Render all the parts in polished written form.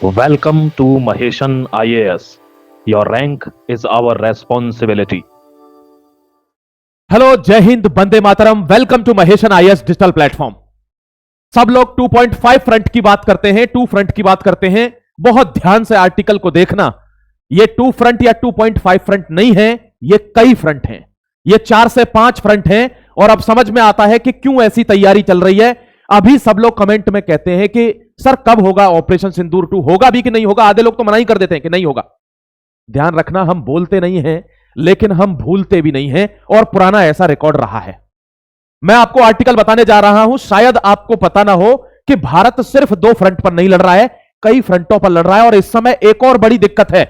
Welcome to Maheshan IAS. Your rank is our responsibility. Hello, Jai Hind, Vande Mataram. Welcome to Maheshan IAS digital platform. सब लोग 2.5 front की बात करते हैं, 2 फ्रंट की बात करते हैं। बहुत ध्यान से आर्टिकल को देखना। ये 2 फ्रंट या 2.5 फ्रंट नहीं है, ये कई फ्रंट हैं। ये 4 से 5 फ्रंट हैं। और अब समझ में आता है कि क्यों ऐसी तैयारी चल रही है। अभी सब लोग कमेंट में कहते हैं कि सर कब होगा ऑपरेशन सिंदूर 2, होगा भी कि नहीं होगा। आधे लोग तो मना ही कर देते हैं कि नहीं होगा। ध्यान रखना, हम बोलते नहीं हैं लेकिन हम भूलते भी नहीं हैं, और पुराना ऐसा रिकॉर्ड रहा है। मैं आपको आर्टिकल बताने जा रहा हूं। शायद आपको पता ना हो कि भारत सिर्फ 2 फ्रंट पर नहीं लड़ रहा है, कई फ्रंटों पर लड़ रहा है। और इस समय एक और बड़ी दिक्कत है।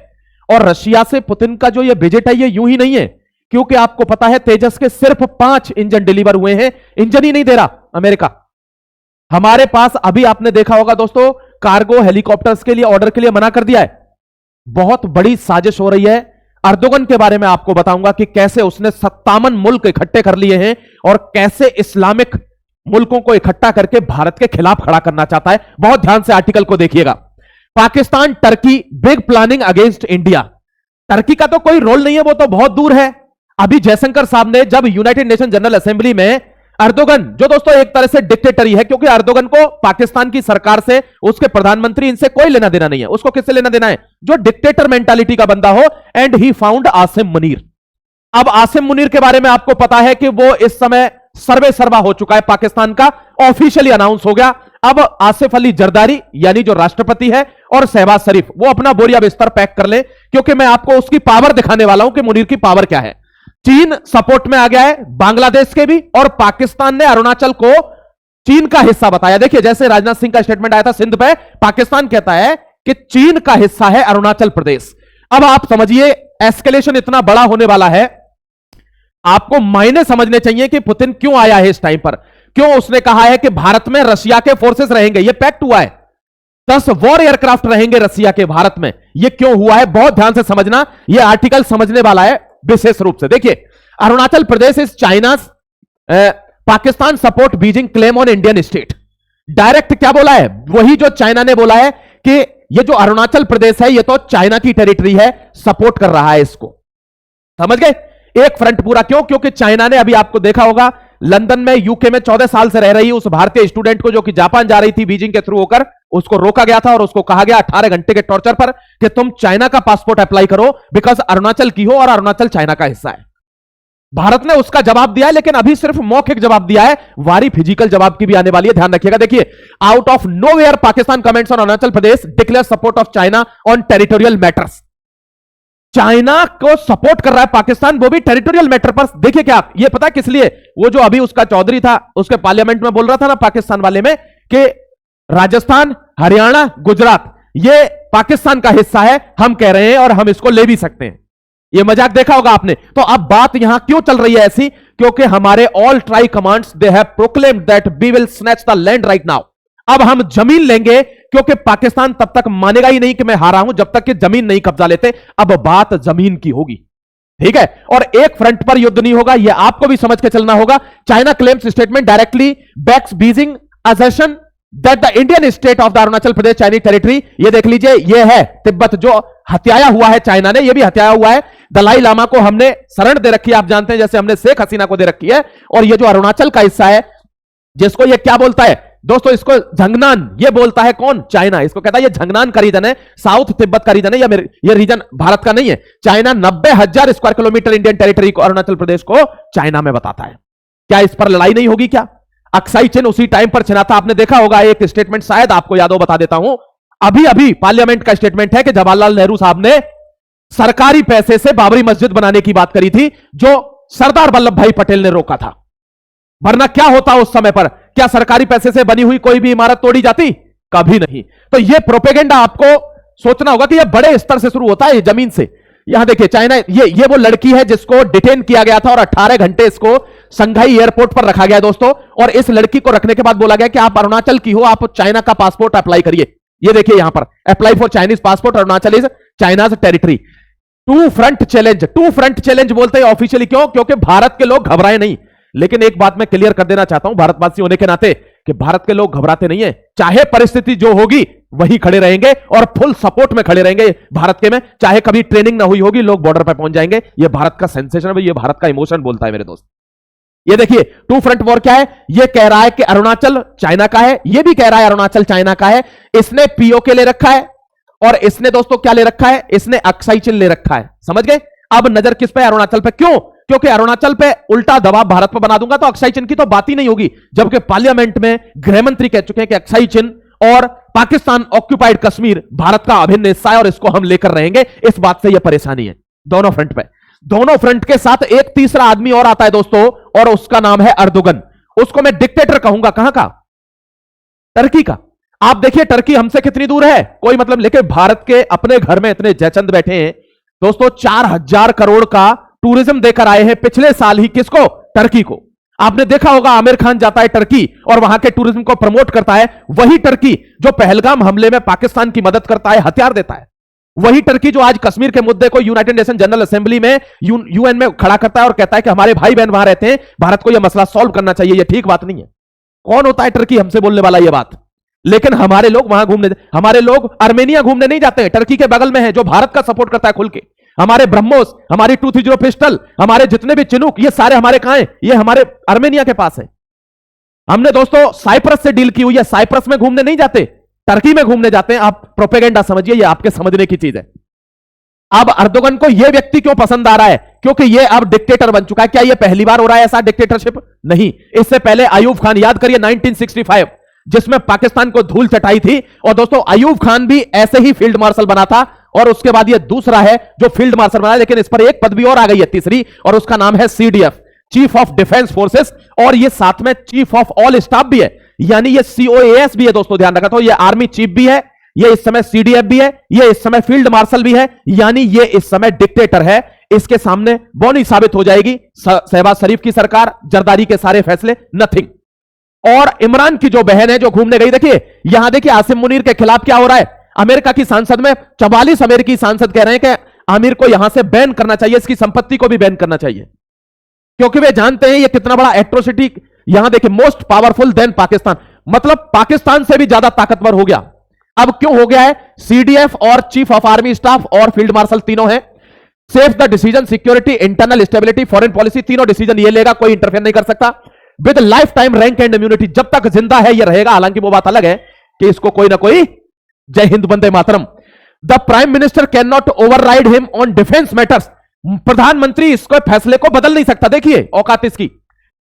और रशिया से पुतिन का जो ये विजिट है, ये यूं ही नहीं है, क्योंकि आपको पता है तेजस के सिर्फ 5 इंजन डिलीवर हुए हैं। इंजन ही नहीं दे रहा अमेरिका। हमारे पास अभी आपने देखा होगा दोस्तों, कार्गो हेलीकॉप्टर्स के लिए ऑर्डर के लिए मना कर दिया है। बहुत बड़ी साजिश हो रही है। अर्दोगन के बारे में आपको बताऊंगा कि कैसे उसने 57 मुल्क इकट्ठे कर लिए हैं और कैसे इस्लामिक मुल्कों को इकट्ठा करके भारत के खिलाफ खड़ा करना चाहता है। बहुत ध्यान से आर्टिकल को देखिएगा। Pakistan Turkey big planning against India. Turkey का तो कोई रोल नहीं है, वो तो बहुत दूर है। अभी जयशंकर साहब ने जब यूनाइटेड नेशन जनरल असेंबली में अर्दोगन, जो दोस्तों एक तरह से डिक्टेटरी है, क्योंकि अर्दोगन को पाकिस्तान की सरकार से, उसके प्रधानमंत्री, इनसे कोई लेना देना नहीं है। उसको किससे लेना देना है? जो डिक्टेटर मेंटालिटी का बंदा हो। And he found Asim Munir. अब आसिम मुनीर के बारे में आपको पता है कि वो इस समय सर्वे सर्वा हो चुका है, पाकिस्तान का ऑफिशियली अनाउंस हो गया। अब आसिफ अली जरदारी यानी जो राष्ट्रपति है, और शहबाज शरीफ, वो अपना बोरिया बिस्तर पैक कर ले, क्योंकि मैं आपको उसकी पावर दिखाने वाला हूं कि मुनीर की पावर क्या है। चीन सपोर्ट में आ गया है, बांग्लादेश के भी, और पाकिस्तान ने अरुणाचल को चीन का हिस्सा बताया। देखिए, जैसे राजनाथ सिंह का स्टेटमेंट आया था सिंध पे, पाकिस्तान कहता है कि चीन का हिस्सा है अरुणाचल प्रदेश। अब आप समझिए, एस्केलेशन इतना बड़ा होने वाला है। आपको मायने समझने चाहिए कि पुतिन क्यों आया है इस टाइम पर। क्यों उसने कहा है कि भारत में रशिया के फोर्सेस रहेंगे, यह पैक्ट हुआ है। 10 वॉर एयरक्राफ्ट रहेंगे रशिया के भारत में। यह क्यों हुआ है, बहुत ध्यान से समझना। यह आर्टिकल समझने वाला है विशेष रूप से। देखिए, Arunachal Pradesh is China, Pakistan support Beijing claim on Indian state. Direct क्या बोला है? वही जो चाइना ने बोला है कि ये जो अरुणाचल प्रदेश है, ये तो चाइना की टेरिटरी है, सपोर्ट कर रहा है इसको। समझ गए? एक फ्रंट पूरा। क्यों? क्योंकि चाइना ने, अभी आपको देखा होगा, लंदन में, यूके में 14 साल से रह रही उस भारतीय स्टूडेंट को, जो कि जापान जा रही थी बीजिंग के थ्रू होकर, उसको रोका गया था और उसको कहा गया 18 घंटे के टॉर्चर पर कि तुम चाइना का पासपोर्ट अप्लाई करो, बिकॉज अरुणाचल की हो और अरुणाचल चाइना का हिस्सा है। भारत ने उसका जवाब दिया है, लेकिन अभी सिर्फ मौखिक जवाब दिया है। वारी फिजिकल जवाब की भी आने वाली है, ध्यान रखिएगा। देखिए, out of nowhere Pakistan comments on Arunachal Pradesh, declare support of China on territorial matters. China को सपोर्ट कर रहा है पाकिस्तान, वो भी टेरिटोरियल मैटर पर। देखिए क्या, ये पता है किस लिए? वो जो अभी उसका चौधरी था, उसके पार्लियामेंट में बोल रहा था ना पाकिस्तान वाले में, कि राजस्थान, हरियाणा, गुजरात ये पाकिस्तान का हिस्सा है, हम कह रहे हैं और हम इसको ले भी सकते हैं। ये मजाक देखा होगा आपने। तो अब बात यहां क्यों चल रही है ऐसी? क्योंकि हमारे all tri commands, they have proclaimed that we will snatch the land right now. अब हम जमीन लेंगे, क्योंकि पाकिस्तान तब तक मानेगा ही नहीं कि मैं हारा हूं, जब तक कि जमीन नहीं कब्जा लेते। अब बात जमीन की होगी, ठीक है? और एक फ्रंट पर युद्ध नहीं होगा, यह आपको भी समझ के चलना होगा। China claims statement directly backs Beijing assertion that the Indian state of the Arunachal Pradesh Chinese territory. ये देख लीजिए, ये है तिब्बत, जो हत्याया हुआ है चाइना ने, ये भी हत्याया हुआ है। दलाई लामा को हमने शरण दे रखी है, आप जानते हैं, जैसे हमने शेख हसीना को दे रखी है। और ये जो अरुणाचल का हिस्सा है, जिसको ये क्या बोलता है दोस्तों, इसको झंगनान ये बोलता है। कौन? चाइना। इसको कहता है ये झंगनान का रीजन है, साउथ तिब्बत का रीजन है, ये रीजन भारत का नहीं है। China 90,000 square kilometre Indian territory को, अरुणाचल प्रदेश को चाइना में बताता है। क्या इस पर लड़ाई नहीं होगी क्या? अक्साई चिन्ह उसी टाइम पर छिना था, आपने देखा होगा। एक स्टेटमेंट शायद आपको याद हो, बता देता हूं। अभी अभी पार्लियामेंट का स्टेटमेंट है कि जवाहरलाल नेहरू साहब ने सरकारी पैसे से बाबरी मस्जिद बनाने की बात करी थी, जो सरदार वल्लभ भाई पटेल ने रोका था। वरना क्या होता उस समय पर? क्या सरकारी पैसे से बनी हुई कोई भी इमारत तोड़ी जाती? कभी नहीं। तो यह प्रोपेगेंडा आपको सोचना होगा कि यह बड़े स्तर से शुरू होता है, जमीन से। यहां देखिए, चाइना, ये वो लड़की है जिसको डिटेन किया गया था और 18 घंटे इसको संघाई एयरपोर्ट पर रखा गया दोस्तों। और इस लड़की को रखने के बाद बोला गया कि आप अरुणाचल की हो, आप चाइना का पासपोर्ट अप्लाई करिए। ये देखिए यहां पर, apply for Chinese passport, Arunachal is China's territory. 2 front challenge, 2 front challenge बोलते हैं ऑफिशियली। क्यों? क्योंकि भारत के लोग घबराए नहीं। लेकिन एक बात मैं क्लियर कर देना चाहता हूं भारतवासी होने के नाते, कि भारत के लोग घबराते नहीं है, चाहे परिस्थिति जो होगी वही खड़े रहेंगे और फुल सपोर्ट में खड़े रहेंगे भारत के में, चाहे कभी ट्रेनिंग ना हुई होगी, लोग बॉर्डर पर पहुंच जाएंगे। ये भारत का सेंसेशन है, ये भारत का इमोशन बोलता है मेरे दोस्त। ये देखिए टू फ्रंट वॉर क्या है, ये कह रहा है कि अरुणाचल चाइना का है, ये भी कह रहा है अरुणाचल चाइना का है। इसने पीओके ले रखा है और इसने दोस्तों क्या ले रखा है, इसने अक्साई चिन ले रखा है। समझ गए? अब नजर किस पे? अरुणाचल पे। क्यों? क्योंकि अरुणाचल पे उल्टा दबाव भारत पर बना दूंगा तो अक्साई चिन की तो बात ही नहीं होगी, जबकि पार्लियामेंट में गृह मंत्री कह चुके हैं कि अक्साई चिन और पाकिस्तान ऑक्यूपाइड कश्मीर भारत का अभिन्न हिस्सा है और इसको हम लेकर रहेंगे। इस बात से यह परेशानी है दोनों फ्रंट पे। दोनों फ्रंट के साथ एक तीसरा आदमी और आता है दोस्तों, और उसका नाम है अर्दोगन। उसको मैं डिक्टेटर कहूंगा। कहां का? टर्की का। आप देखिए टर्की हमसे कितनी दूर है, कोई मतलब, लेकिन भारत के अपने घर में इतने जयचंद बैठे हैं दोस्तों। 4,000 करोड़ का टूरिज्म देकर आए हैं पिछले साल ही। किसको? टर्की को। आपने देखा होगा आमिर खान जाता है टर्की और वहां के टूरिज्म को प्रमोट करता है। वही टर्की जो पहलगाम हमले में पाकिस्तान की मदद करता है, हथियार देता है। वही टर्की जो आज कश्मीर के मुद्दे को यूनाइटेड नेशन जनरल असेंबली में यूएन में खड़ा करता है और कहता है कि हमारे भाई बहन वहां रहते हैं, भारत को यह मसला सॉल्व करना चाहिए। यह ठीक बात नहीं है। कौन होता है टर्की हमसे बोलने वाला यह बात? लेकिन हमारे लोग वहां घूमने, हमारे लोग आर्मेनिया घूमने नहीं जाते हैं, टर्की के बगल में है, जो भारत का सपोर्ट करता है खुल के। हमारे ब्रह्मोस, हमारी 230 पिस्टल, हमारे जितने भी चिनूक, ये सारे हमारे कहां हैं? ये हमारे आर्मेनिया के पास है। हमने दोस्तों साइप्रस से डील की हुई है। साइप्रस में घूमने नहीं जाते, टर्की में घूमने जाते हैं। आप प्रोपेगेंडा समझिए, ये आपके समझने की चीज है। अब अर्दोगन को यह व्यक्ति क्यों पसंद आ रहा है? क्योंकि यह अब डिक्टेटर बन चुका है। क्या यह पहली बार हो रहा है ऐसा डिक्टेटरशिप? नहीं, इससे पहले अयूब खान, याद करिए 1965, जिसमें पाकिस्तान को धूल चटाई थी। और दोस्तों अयूब खान भी ऐसे ही फील्ड मार्शल बना था, और उसके बाद यह दूसरा है जो फील्ड मार्शल बना है, लेकिन इस पर एक पदवी और आ गई है, तीसरी, और उसका नाम है CDF, chief of defence forces, और यह साथ में चीफ ऑफ ऑल स्टाफ भी है, यानी यह सीओएएस भी है दोस्तों। ध्यान रखा, तो यह आर्मी चीफ भी है, यह इस समय सीडीएफ भी है, यह इस समय फील्ड मार्शल भी है, यानी यह इस समय डिक्टेटर है। इसके सामने बौनी साबित हो जाएगी शहबाज शरीफ की सरकार, जरदारी के सारे फैसले, नथिंग। और इमरान की जो बहन है जो घूमने गई, देखिए यहां देखिए आसिम मुनीर के खिलाफ क्या हो रहा है। अमेरिका की संसद में 44 अमेरिकी सांसद कह रहे हैं कि आमिर को यहां से बैन करना चाहिए, इसकी संपत्ति को भी बैन करना चाहिए, क्योंकि वे जानते हैं ये कितना बड़ा एट्रोसिटी। यहां देखिए मोस्ट पावरफुल देन पाकिस्तान, मतलब पाकिस्तान से भी ज्यादा ताकतवर हो गया। अब क्यों हो गया है? सीडीएफ और चीफ ऑफ आर्मी स्टाफ और फील्ड मार्शल तीनों हैं। Safe the decision, security, internal stability, foreign policy, तीनों डिसीजन ये लेगा, कोई इंटरफेयर नहीं कर सकता। With life time rank and immunity, जब तक जिंदा है ये रहेगा। हालांकि वो बात अलग है कि इसको कोई ना कोई, Jai Hind Vande Mataram, the prime minister can not override him on defence matters, प्रधानमंत्री इसको फैसले को बदल नहीं सकता। देखिए औकात इसकी।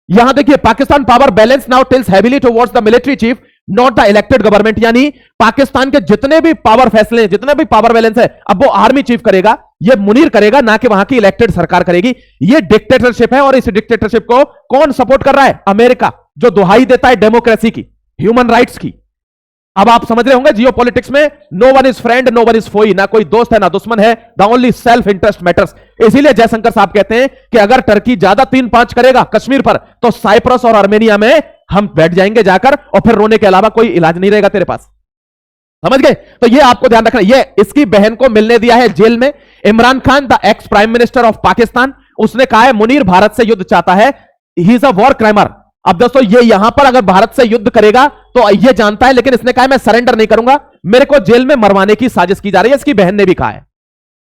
यहां देखिए Pakistan power balance now tilts heavily towards the military chief, not the elected government, यानी पाकिस्तान के जितने भी पावर फैसले, जितने भी पावर बैलेंस है, अब वो आर्मी चीफ करेगा, ये मुनीर करेगा, ना कि वहां की इलेक्टेड सरकार करेगी। ये डिक्टेटरशिप है, और इस डिक्टेटरशिप को कौन सपोर्ट कर रहा है? अमेरिका, जो दुहाई देता है डेमोक्रेसी की, ह्यूमन राइट्स की। अब आप समझ रहे होंगे जियो पॉलिटिक्स में no one is friend, no one is foe, ना कोई दोस्त है ना दुश्मन है, the only self interest matters. इसीलिए जयशंकर साहब कहते हैं कि अगर टर्की ज्यादा 3-5 करेगा कश्मीर पर, तो साइप्रस और आर्मेनिया में हम बैठ जाएंगे जाकर, और फिर रोने के अलावा कोई इलाज नहीं रहेगा तेरे पास। समझ गए? तो ये आपको ध्यान रखना। ये इसकी बहन को मिलने दिया है जेल में Imran Khan, the ex prime minister of Pakistan. उसने कहा है मुनीर भारत से युद्ध चाहता है, ही इज अ वॉर क्राइमर। अब दोस्तों ये यहां पर अगर भारत से युद्ध करेगा तो ये जानता है, लेकिन इसने कहा मैं सरेंडर नहीं करूंगा, मेरे को जेल में मरवाने की साजिश की जा रही है। इसकी बहन ने भी कहा है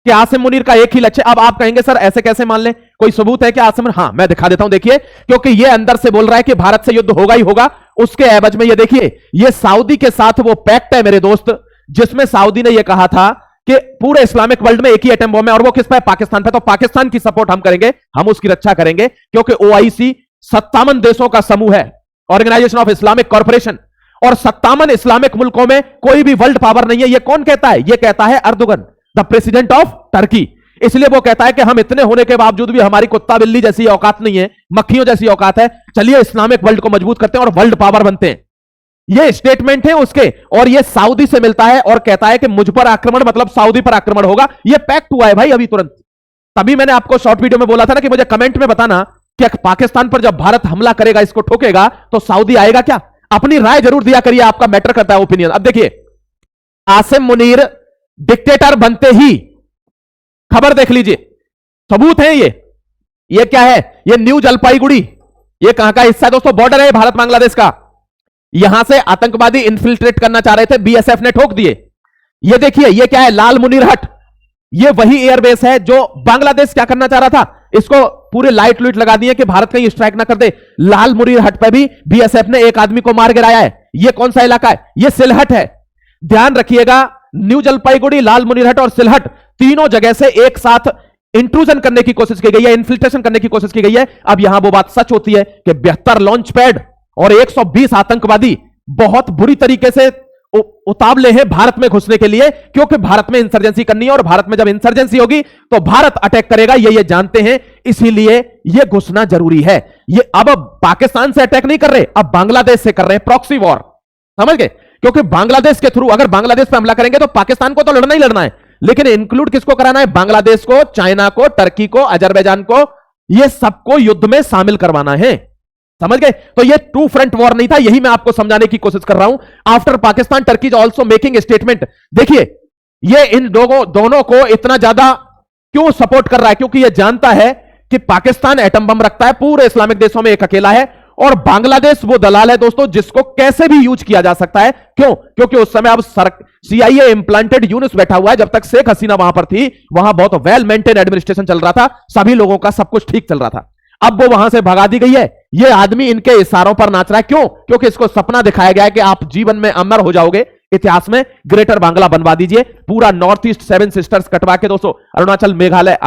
कि आसिम मुनीर का एक ही लक्ष्य। अब आप कहेंगे सर ऐसे कैसे मान लें, कोई सबूत है कि आसिम? हाँ मैं दिखा देता हूं, देखिए, क्योंकि ये अंदर से बोल रहा है कि भारत से युद्ध होगा ही होगा। उसके एवज में ये देखिए, ये सऊदी के साथ वो पैक्ट है मेरे दोस्त, जिसमें सऊदी ने यह कहा था कि पूरे इस्लामिक वर्ल्ड में एक ही एटम बम है, और वो किस पे? पाकिस्तान पे। तो पाकिस्तान की सपोर्ट हम करेंगे, हम उसकी रक्षा करेंगे, क्योंकि ओआईसी 57 देशों का समूह है, ऑर्गेनाइजेशन ऑफ इस्लामिक कॉर्पोरेशन, और 57 इस्लामिक मुल्कों में कोई भी वर्ल्ड पावर नहीं है। ये कौन कहता है? ये कहता है Erdogan, the president of Turkey. इसलिए वो कहता है कि हम इतने होने के बावजूद भी हमारी कुत्ता बिल्ली जैसी औकात नहीं है, मक्खियों जैसी औकात है, चलिए इस्लामिक वर्ल्ड को मजबूत करते हैं और वर्ल्ड पावर बनते हैं। ये स्टेटमेंट है उसके, और ये सऊदी से मिलता है और कहता है कि मुझ पर आक्रमण मतलब सऊदी पर आक्रमण होगा। ये पैक्ट हुआ है भाई अभी तुरंत। तभी मैंने आपको शॉर्ट वीडियो में बोला था ना कि मुझे कमेंट में बताना कि पाकिस्तान पर जब भारत हमला करेगा, इसको ठोकेगा, तो सऊदी आएगा क्या? अपनी राय जरूर दिया करिए, आपका मैटर करता है ओपिनियन। अब देखिए आसिम मुनीर डिक्टेटर बनते ही, खबर देख लीजिए, सबूत है ये क्या है? ये न्यू जलपाईगुड़ी, ये कहां का हिस्सा है दोस्तों? बॉर्डर है भारत बांग्लादेश का। यहां से आतंकवादी इन्फिल्ट्रेट करना चाह रहे थे, बीएसएफ ने ठोक दिए। ये देखिए, ये क्या है, लाल मुनीर हट, ये वही एयरबेस है जो बांग्लादेश क्या करना चाह रहा था, इसको पूरे लाइट लूट लगा दिए कि भारत कहीं स्ट्राइक ना कर दे। लाल मुनीर हट पर भी बीएसएफ ने एक आदमी को मार गिराया है। ये कौन सा इलाका है, ये सिलहट है। ध्यान रखिएगा, न्यू जलपाईगुड़ी, लाल मुनीरहट और सिलहट, तीनों जगह से एक साथ इंट्रूजन करने की कोशिश की गई है, इन्फिल्ट्रेशन करने की कोशिश की गई है। अब यहां वो बात सच होती है कि 72 लॉन्च पैड और 120 आतंकवादी बहुत बुरी तरीके से उतावले हैं भारत में घुसने के लिए, क्योंकि भारत में इंसर्जेंसी करनी है और भारत में जब इंसर्जेंसी होगी तो भारत अटैक करेगा, ये जानते हैं, इसीलिए ये घुसना जरूरी है। ये अब पाकिस्तान से अटैक नहीं कर रहे, अब बांग्लादेश से कर रहे हैं, प्रॉक्सी वॉर, समझ गए? क्योंकि बांग्लादेश के थ्रू अगर बांग्लादेश पे हमला करेंगे तो पाकिस्तान को तो लड़ना ही लड़ना है, लेकिन इंक्लूड किसको कराना है, बांग्लादेश को, चाइना को, टर्की को, अजरबैजान को, ये सबको युद्ध में शामिल करवाना है, समझ गए? तो ये टू फ्रंट वॉर नहीं था, यही मैं आपको समझाने की कोशिश कर रहा हूं। After Pakistan, Turkey is also making statement. देखिए, ये इन दोनों को इतना ज्यादा क्यों सपोर्ट कर रहा है, क्योंकि ये जानता है कि पाकिस्तान एटम बम रखता है, पूरे इस्लामिक देशों में एक अकेला है, और बांग्लादेश वो दलाल है दोस्तों जिसको कैसे भी यूज किया जा सकता है। क्यों? क्योंकि उस समय अब CIA इंप्लांटेड यूनिस बैठा हुआ है। जब तक शेख हसीना वहां पर थी, वहां बहुत वेल मेंटेन एडमिनिस्ट्रेशन चल रहा था, सभी लोगों का सब कुछ ठीक चल रहा था। अब वो वहां से भगा दी गई है, ये आदमी इनके इशारों पर नाच रहा है। क्यों? क्योंकि इसको सपना दिखाया गया है कि आप जीवन में अमर हो जाओगे, इतिहास में ग्रेटर बांग्ला बनवा दीजिए, पूरा नॉर्थ ईस्ट 7 सिस्टर्स कटवा के दोस्तों, अरुणाचल, मेघालय,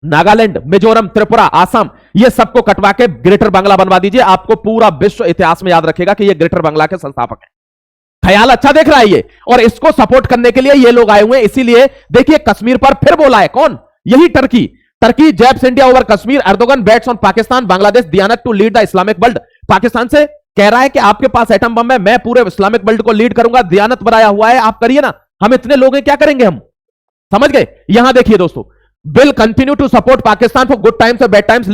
नागालैंड, मिजोरम, त्रिपुरा, आसाम, ये सबको कटवा के ग्रेटर बांग्ला बनवा दीजिए। आपको पूरा विश्व इतिहास में याद रखेगा कि ये ग्रेटर बांग्ला के संस्थापक हैं। ख्याल अच्छा देख रहा है ये, और इसको सपोर्ट करने के लिए ये लोग आए हुए हैं। इसीलिए देखिए, कश्मीर पर फिर बोला है कौन, यही Turkey zaps India over Kashmir, Erdogan bets on Pakistan, Bangladesh Diyanet to lead the Islamic world. Pakistan से कह रहा है कि आपके पास एटम बम है, मैं पूरे इस्लामिक वर्ल्ड को लीड करूंगा, दियानत बनाया हुआ है, आप करिए ना, हम इतने लोग हैं, क्या करेंगे हम, समझ गए? यहां देखिए दोस्तों, will continue to support Pakistan for good times और बैड टाइम्स,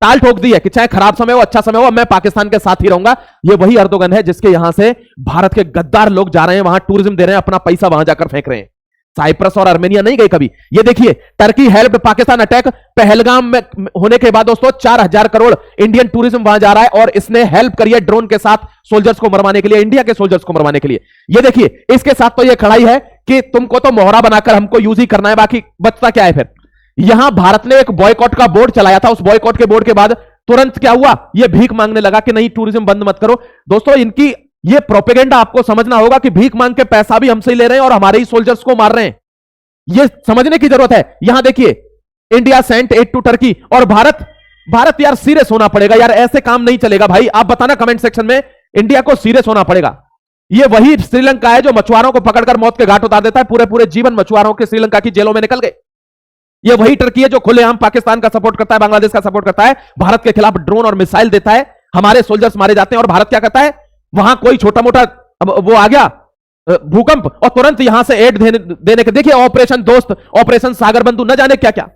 ताल ठोक दी है कि चाहे खराब समय हो, अच्छा समय हो, मैं पाकिस्तान के साथ ही रहूंगा। ये वही एर्दोगन है जिसके यहां से भारत के गद्दार लोग जा रहे हैं, वहां टूरिज्म दे रहे हैं, अपना पैसा वहां जाकर फेंक रहे हैं। साइप्रस और आर्मेनिया नहीं गए कभी। ये देखिए, Turkey helped Pakistan attack, Pahalgam में होने के बाद दोस्तों 4000 करोड़ इंडियन टूरिज्म वहां जा रहा है, और इसने हेल्प करी है ड्रोन के साथ सोल्जर्स को मरवाने के लिए, इंडिया के सोल्जर्स को मरवाने के लिए। ये देखिए, इसके साथ तो ये खड़ाई है कि तुमको तो मोहरा बनाकर हमको यूज ही करना है, बाकी बचता क्या है फिर। यहां भारत ने एक बॉयकॉट का बोर्ड चलाया था, उस बॉयकॉट के बोर्ड के बाद तुरंत क्या हुआ, ये भीख मांगने लगा कि नहीं, टूरिज्म बंद मत करो। दोस्तों, इनकी ये प्रोपेगेंडा आपको समझना होगा कि भीख मांग के पैसा भी हमसे ही ले रहे हैं और हमारे ही सोल्जर्स को मार रहे हैं, ये समझने की जरूरत है। यहां देखिए, India sent aid to Turkey, और भारत यार सीरियस होना पड़ेगा यार, ऐसे काम नहीं चलेगा भाई। आप बताना कमेंट सेक्शन में, इंडिया को सीरियस होना पड़ेगा। ये वही श्रीलंका है जो मछुआरों को पकड़कर मौत के घाट उतार देता है, पूरे पूरे जीवन मछुआरों के श्रीलंका की जेलों में निकल गए। ये वही टर्की है जो खुलेआम पाकिस्तान का सपोर्ट करता है, बांग्लादेश का सपोर्ट करता है, भारत के खिलाफ ड्रोन और मिसाइल देता है, हमारे सोल्जर्स मारे जाते हैं, और भारत क्या करता है, वहां कोई छोटा मोटा वो आ गया भूकंप और तुरंत यहां से एड देने के, देखिए ऑपरेशन दोस्त, ऑपरेशन सागर बंधु, न जाने क्या क्या।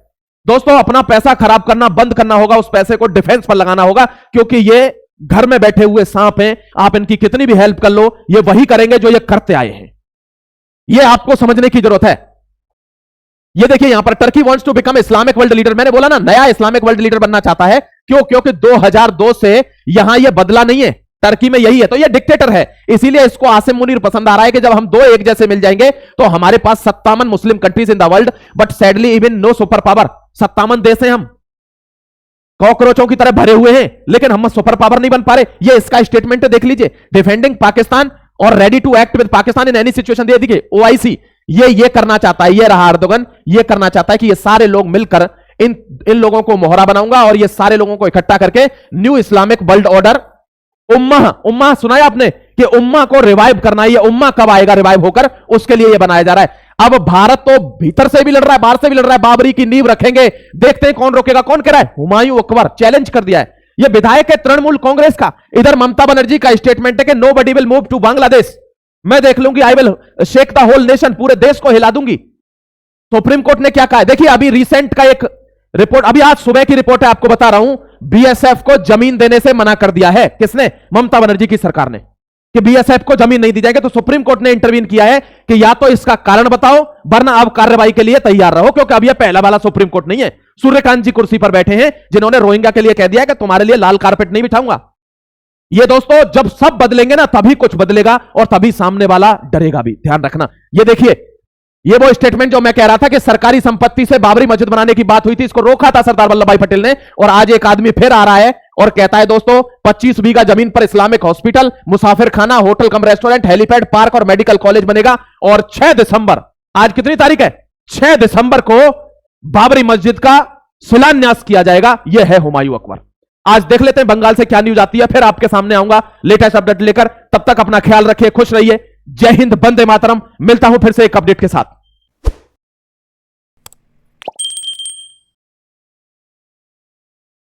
दोस्तों, अपना पैसा खराब करना बंद करना होगा, उस पैसे को डिफेंस पर लगाना होगा, क्योंकि ये घर में बैठे हुए सांप हैं, आप इनकी कितनी भी हेल्प कर लो, ये वही करेंगे जो ये करते आए हैं। ये आपको समझने की जरूरत है। ये देखिए, यहां पर Turkey wants to become Islamic world leader, मैंने बोला ना, नया इस्लामिक वर्ल्ड लीडर बनना चाहता है। क्यों? क्योंकि 2002 से यहां ये बदला नहीं है, टर्की में यही है, तो ये डिक्टेटर है, इसीलिए इसको आसिम मुनीर पसंद आ रहा है कि जब हम दो एक जैसे मिल जाएंगे तो हमारे पास 57 Muslim countries in the world, but sadly even know super power. 57 देश हैं हम, कॉकरोचों की तरह भरे हुए हैं, लेकिन हम सुपर पावर नहीं बन पा रहे। ये इसका स्टेटमेंट देख लीजिए, डिफेंडिंग पाकिस्तान और ready to act with Pakistan in any situation. दे दीजिए OIC, ये करना चाहता है, ये रहा एर्दोगन, ये करना चाहता है कि ये सारे लोग मिलकर इन लोगों को मोहरा बनाऊंगा, और ये सारे लोगों को इकट्ठा करके न्यू इस्लामिक वर्ल्ड ऑर्डर, उम्मा सुना है आपने कि उम्मा को रिवाइव करना है। ये उम्मा कब आएगा रिवाइव होकर, उसके लिए ये बनाया जा रहा है। अब भारत तो भीतर से भी लड़ रहा है, बाहर से भी लड़ रहा है, बाबरी की नींव रखेंगे, देखते हैं कौन रोकेगा। कौन कह रहा है? हुमायूं अकबर चैलेंज कर दिया है, ये विधायक है तृणमूल कांग्रेस का। इधर ममता बनर्जी का स्टेटमेंट है कि nobody will move to Bangladesh, मैं देख लूंगी, I will shake the whole nation, पूरे देश को हिला दूंगी। सुप्रीम कोर्ट ने क्या कहा? देखिए, अभी रिसेंट का एक रिपोर्ट, अभी आज सुबह की रिपोर्ट है, आपको बता रहा हूं, BSF को जमीन देने से मना कर दिया है। किसने? ममता बनर्जी की सरकार ने, कि BSF को जमीन नहीं दी जाएगी। तो सुप्रीम कोर्ट ने इंटरवीन किया है कि या तो इसका कारण बताओ, वरना अब कार्रवाई के लिए तैयार रहो, क्योंकि अब यह पहला वाला सुप्रीम कोर्ट नहीं है। सूर्यकांत जी कुर्सी पर बैठे हैं, जिन्होंने रोहिंग्या के लिए कह दिया कि तुम्हारे लिए लाल कारपेट नहीं बिठाऊंगा। ये दोस्तों जब सब बदलेंगे ना तभी कुछ बदलेगा और तभी सामने वाला डरेगा भी, ध्यान रखना। ये देखिए, ये वो स्टेटमेंट जो मैं कह रहा था कि सरकारी संपत्ति से बाबरी मस्जिद बनाने की बात हुई थी, इसको रोका था सरदार वल्लभ भाई पटेल ने, और आज एक आदमी फिर आ रहा है और कहता है दोस्तों 25 बीघा जमीन पर इस्लामिक हॉस्पिटल, मुसाफिर खाना, hotel cum restaurant, helipad, park और मेडिकल कॉलेज बनेगा। और 6 दिसंबर, आज कितनी तारीख है, 6 दिसंबर को बाबरी मस्जिद का शिलान्यास किया जाएगा। यह है हुमायूं अकबर। आज देख लेते हैं बंगाल से क्या न्यूज आती है, फिर आपके सामने आऊंगा लेटेस्ट अपडेट लेकर। तब तक अपना ख्याल रखिए, खुश रहिए। जय हिंद, वंदे मातरम। मिलता हूं फिर से एक अपडेट के साथ।